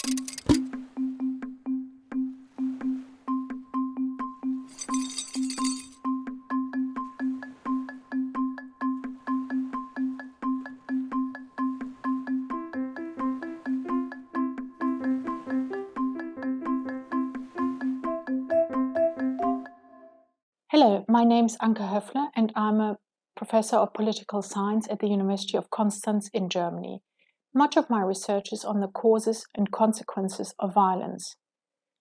Hello, my name is Anke Hoeffler and I'm a professor of political science at the University of Konstanz in Germany. Much of my research is on the causes and consequences of violence.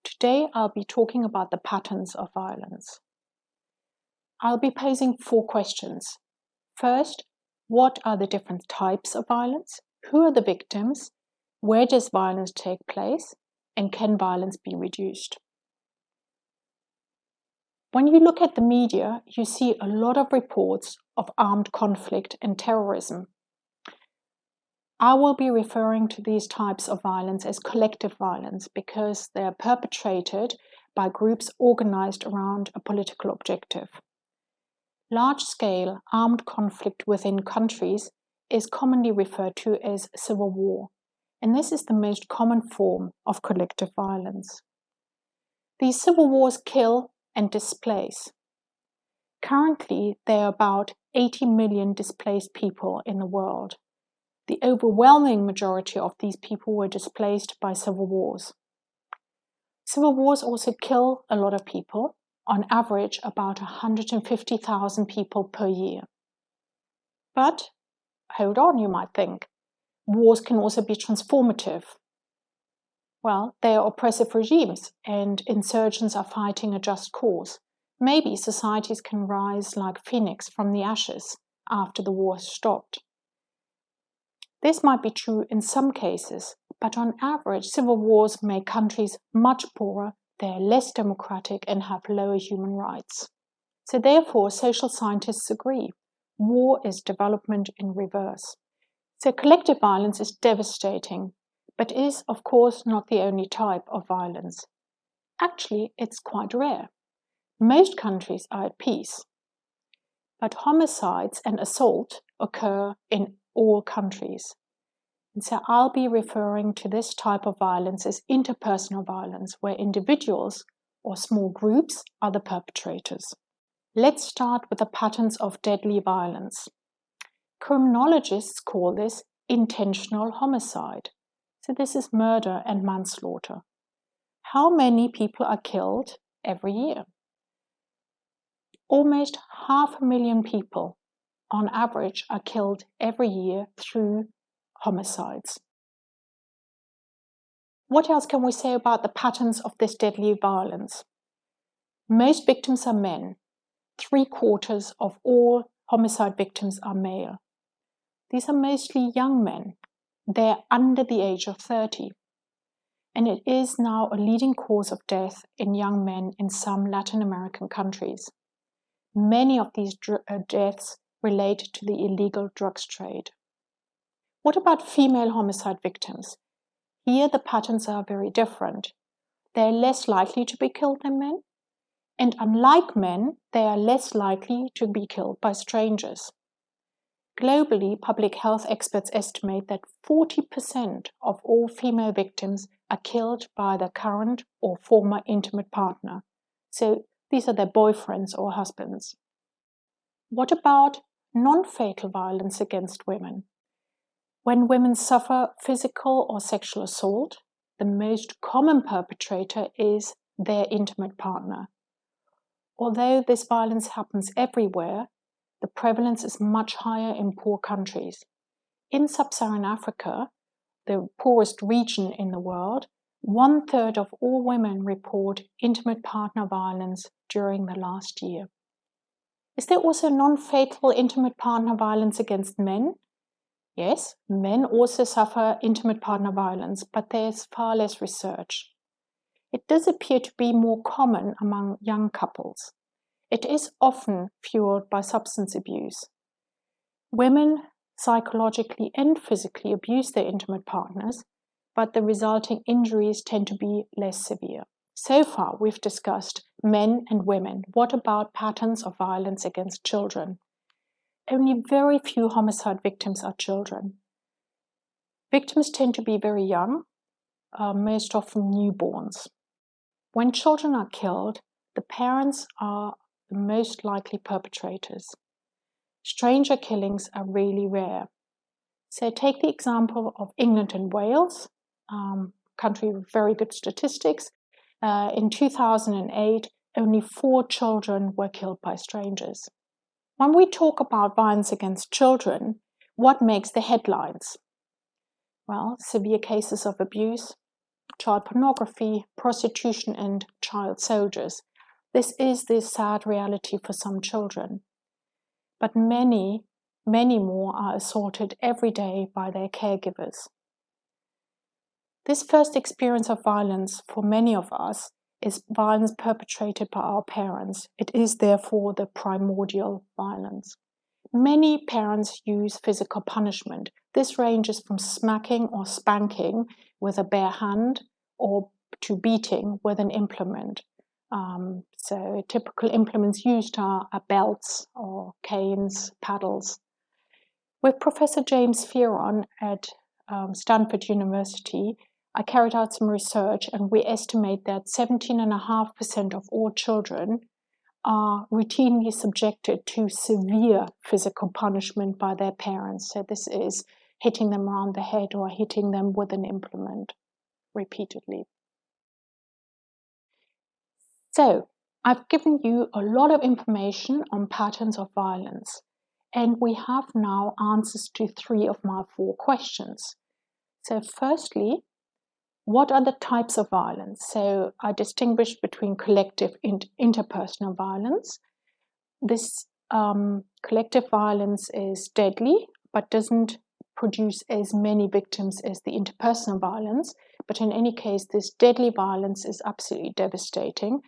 Today I'll be talking about the patterns of violence. I'll be posing 4 questions. First, what are the different types of violence? Who are the victims? Where does violence take place? And can violence be reduced? When you look at the media, you see a lot of reports of armed conflict and terrorism. I will be referring to these types of violence as collective violence because they are perpetrated by groups organized around a political objective. Large-scale armed conflict within countries is commonly referred to as civil war, and this is the most common form of collective violence. These civil wars kill and displace. Currently, there are about 80 million displaced people in the world. The overwhelming majority of these people were displaced by civil wars. Civil wars also kill a lot of people, on average about 150,000 people per year. But, hold on, you might think, wars can also be transformative. Well, they are oppressive regimes and insurgents are fighting a just cause. Maybe societies can rise like phoenix from the ashes after the war has stopped. This might be true in some cases, but on average, civil wars make countries much poorer, they are less democratic and have lower human rights. So therefore, social scientists agree, war is development in reverse. So collective violence is devastating, but is, of course, not the only type of violence. Actually, it's quite rare. Most countries are at peace. But homicides and assault occur in all countries. And so I'll be referring to this type of violence as interpersonal violence, where individuals or small groups are the perpetrators. Let's start with the patterns of deadly violence. Criminologists call this intentional homicide. So this is murder and manslaughter. How many people are killed every year? Almost 500,000 people, on average, are killed every year through homicides. What else can we say about the patterns of this deadly violence? Most victims are men. 3/4 of all homicide victims are male. These are mostly young men. They're under the age of 30. And it is now a leading cause of death in young men in some Latin American countries. Many of these deaths relate to the illegal drugs trade. What about female homicide victims? Here the patterns are very different. They are less likely to be killed than men, and unlike men, they are less likely to be killed by strangers. Globally, public health experts estimate that 40% of all female victims are killed by their current or former intimate partner. So these are their boyfriends or husbands. What about non-fatal violence against women? When women suffer physical or sexual assault, the most common perpetrator is their intimate partner. Although this violence happens everywhere, the prevalence is much higher in poor countries. In sub-Saharan Africa, the poorest region in the world, 1/3 of all women report intimate partner violence during the last year. Is there also non-fatal intimate partner violence against men? Yes, men also suffer intimate partner violence, but there's far less research. It does appear to be more common among young couples. It is often fueled by substance abuse. Women psychologically and physically abuse their intimate partners, but the resulting injuries tend to be less severe. So far, we've discussed men and women. What about patterns of violence against children? Only very few homicide victims are children. Victims tend to be very young. most often newborns. When children are killed, the parents are the most likely perpetrators. Stranger killings are really rare. So take the example of England and Wales, country with very good statistics. In 2008, only 4 children were killed by strangers. When we talk about violence against children, what makes the headlines? Well, severe cases of abuse, child pornography, prostitution, and child soldiers. This is the sad reality for some children. But many more are assaulted every day by their caregivers. This first experience of violence for many of us is violence perpetrated by our parents. It is therefore the primordial violence. Many parents use physical punishment. This ranges from smacking or spanking with a bare hand or to beating with an implement. So typical implements used are belts or canes, paddles. With Professor James Fearon at Stanford University, I carried out some research, and we estimate that 17.5% of all children are routinely subjected to severe physical punishment by their parents. So this is hitting them around the head or hitting them with an implement repeatedly. So I've given you a lot of information on patterns of violence, and we have now answers to 3 of my 4 questions. So firstly, what are the types of violence? So I distinguish between collective and interpersonal violence. This collective violence is deadly, but doesn't produce as many victims as the interpersonal violence. But in any case, this deadly violence is absolutely devastating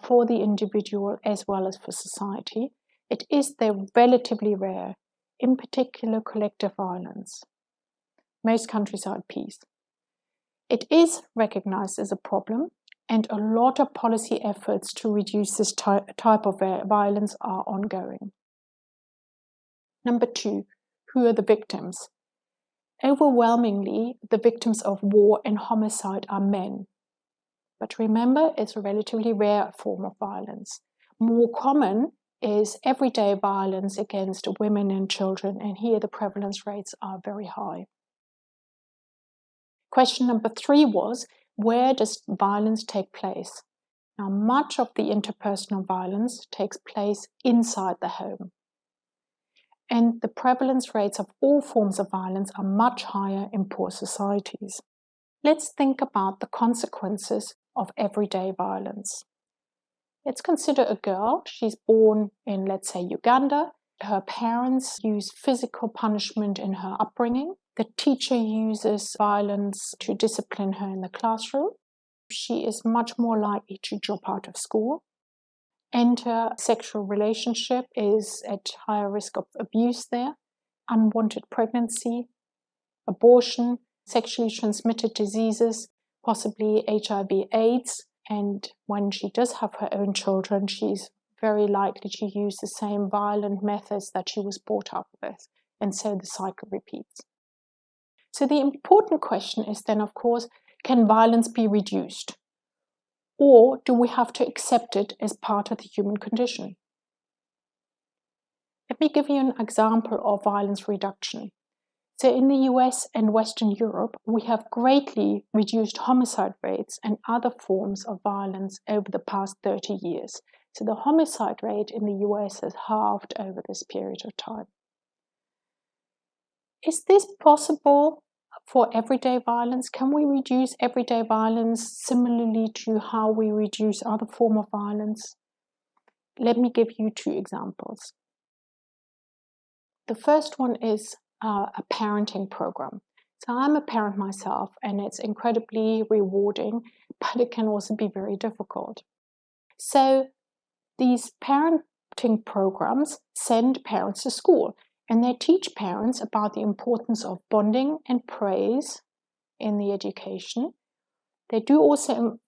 for the individual as well as for society. It is relatively rare, in particular collective violence. Most countries are at peace. It is recognized as a problem, and a lot of policy efforts to reduce this type of violence are ongoing. Number 2, who are the victims? Overwhelmingly, the victims of war and homicide are men. But remember, it's a relatively rare form of violence. More common is everyday violence against women and children, and here the prevalence rates are very high. Question number 3 was, where does violence take place? Now, much of the interpersonal violence takes place inside the home. And the prevalence rates of all forms of violence are much higher in poor societies. Let's think about the consequences of everyday violence. Let's consider a girl. She's born in, let's say, Uganda. Her parents use physical punishment in her upbringing. The teacher uses violence to discipline her in the classroom. She is much more likely to drop out of school. Enter sexual relationship, is at higher risk of abuse there. Unwanted pregnancy, abortion, sexually transmitted diseases, possibly HIV/AIDS. And when she does have her own children, she's very likely to use the same violent methods that she was brought up with. And so the cycle repeats. So the important question is then, of course, can violence be reduced? Or do we have to accept it as part of the human condition? Let me give you an example of violence reduction. So in the US and Western Europe, we have greatly reduced homicide rates and other forms of violence over the past 30 years. So the homicide rate in the US has halved over this period of time. Is this possible for everyday violence? Can we reduce everyday violence similarly to how we reduce other forms of violence? Let me give you 2 examples. The first one is a parenting program. So I'm a parent myself, and it's incredibly rewarding, but it can also be very difficult. So these parenting programs send parents to school, and they teach parents about the importance of bonding and praise in the education. They do also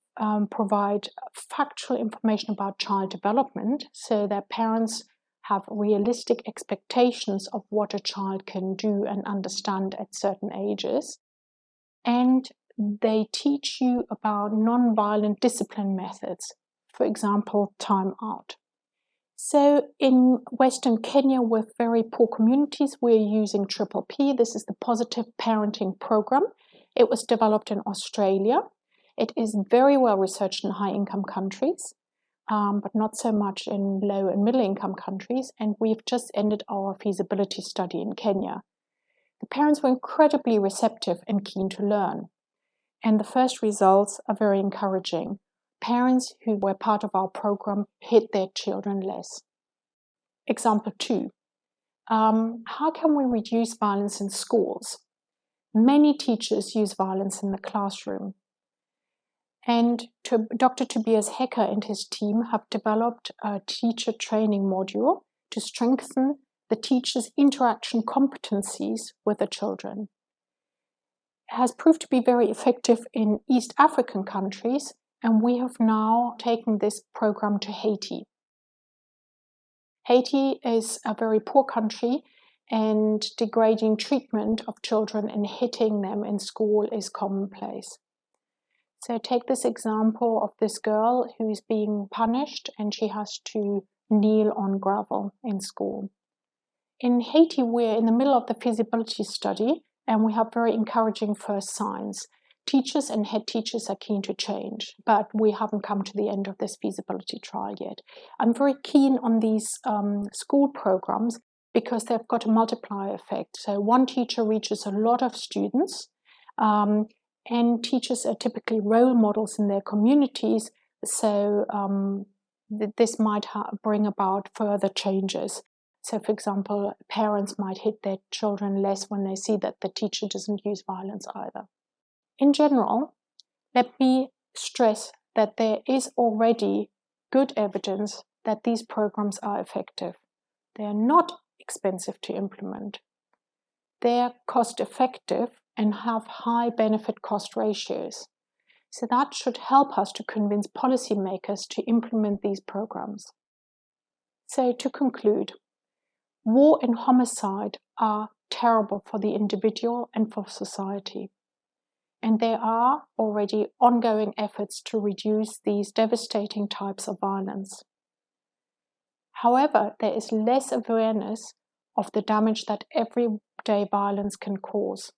provide factual information about child development, so that parents have realistic expectations of what a child can do and understand at certain ages. And they teach you about non-violent discipline methods, for example, time out. So in Western Kenya, with very poor communities, we're using P. This is the Positive Parenting Program. It was developed in Australia. It is very well researched in high-income countries, but not so much in low and middle-income countries. And we've just ended our feasibility study in Kenya. The parents were incredibly receptive and keen to learn. And the first results are very encouraging. Parents who were part of our program hit their children less. Example 2. How can we reduce violence in schools? Many teachers use violence in the classroom. And Dr. Tobias Hecker and his team have developed a teacher training module to strengthen the teachers' interaction competencies with the children. It has proved to be very effective in East African countries, and we have now taken this program to Haiti. Haiti is a very poor country, and degrading treatment of children and hitting them in school is commonplace. So take this example of this girl who's being punished, and she has to kneel on gravel in school. In Haiti, we're in the middle of the feasibility study, and we have very encouraging first signs. Teachers and head teachers are keen to change, but we haven't come to the end of this feasibility trial yet. I'm very keen on these school programs because they've got a multiplier effect. So one teacher reaches a lot of students, and teachers are typically role models in their communities. So this might bring about further changes. So, for example, parents might hit their children less when they see that the teacher doesn't use violence either. In general, let me stress that there is already good evidence that these programs are effective. They are not expensive to implement. They are cost-effective and have high benefit-cost ratios. So that should help us to convince policymakers to implement these programs. So to conclude, war and homicide are terrible for the individual and for society. And there are already ongoing efforts to reduce these devastating types of violence. However, there is less awareness of the damage that everyday violence can cause.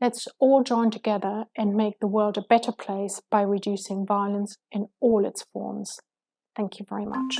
Let's all join together and make the world a better place by reducing violence in all its forms. Thank you very much.